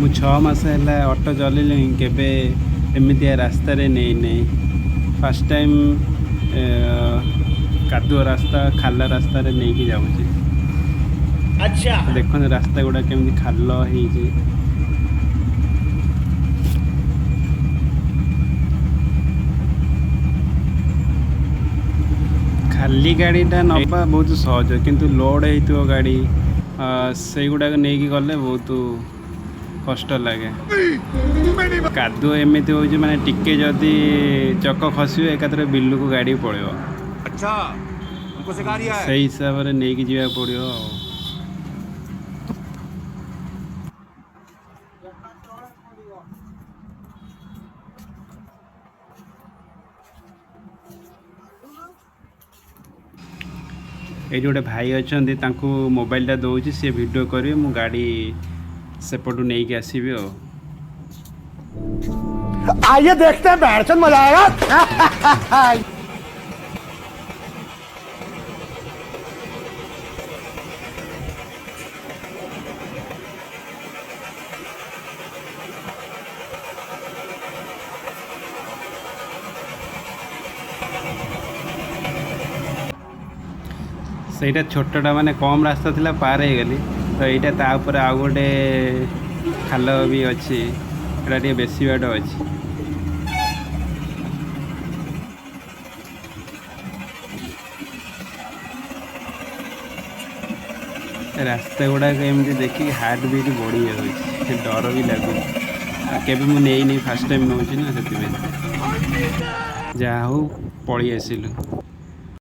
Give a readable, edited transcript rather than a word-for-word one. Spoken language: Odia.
ମୁଁ 6 ମାସ ହେଲା ଅଟୋ ଚଲେଇଲିଣି, କେବେ ଏମିତିଆ ରାସ୍ତାରେ ନେଇ ଫାର୍ଷ୍ଟ ଟାଇମ୍ କାଦୁଅ ରାସ୍ତା, ଖାଲ ରାସ୍ତାରେ ନେଇକି ଯାଉଛି। अच्छा ଦେଖନ୍ତୁ ରାସ୍ତା ଗୁଡ଼ା କେମିତି ଖାଲ ହେଇଛି। ଖାଲି ଗାଡ଼ିଟା ନେବା ବହୁତ ସହଜ, କିନ୍ତୁ ଲୋଡ଼ ହେଇଥିବ ଗାଡ଼ି ସେଇଗୁଡ଼ାକ ନେଇକି ଗଲେ ବହୁତ କଷ୍ଟ ଲାଗେ। କାଦୁଅ ଏମିତି ହେଉଛି, ମାନେ ଟିକେ ଯଦି ଚକ ଖସିବ ଏକାଥରେ ବିଲକୁ ଗାଡ଼ି ପଳେଇବ। अच्छा हमको सिखा रिया है। ସେଇ ହିସାବରେ ନେଇକି ଯିବାକୁ ପଡ଼ିବ ଆଉ। ଏଇଠି ଗୋଟେ ଭାଇ ଅଛନ୍ତି, ତାଙ୍କୁ ମୋବାଇଲଟା ଦେଉଛି, ସେ ଭିଡ଼ିଓ କରିବେ, ମୁଁ ଗାଡ଼ି ସେପଟୁ ନେଇକି ଆସିବି ଆଉ। आइए देखते हैं बैठन मजा आएगा। ସେଇଟା ଛୋଟଟା ମାନେ କମ୍ ରାସ୍ତା ଥିଲା, ପାର ହେଇଗଲି। ତ ଏଇଟା ତା ଉପରେ ଆଉ ଗୋଟେ ଖାଲ ବି ଅଛି, ଏଇଟା ଟିକେ ବେଶୀ ବାଟ ଅଛି। ରାସ୍ତା ଗୁଡ଼ାକ ଏମିତି ଦେଖିକି ହାର୍ଟ ବିଟ୍ ବଢ଼ି ଯାଉଛି, ଡର ବି ଲାଗୁଛି। ଆଉ କେବେ ମୁଁ ନେଇନି, ଫାର୍ଷ୍ଟ ଟାଇମ୍ ନେଉଛି ନା, ସେଥିପାଇଁ। ଯାହା ହଉ ପଳେଇ ଆସିଲୁ।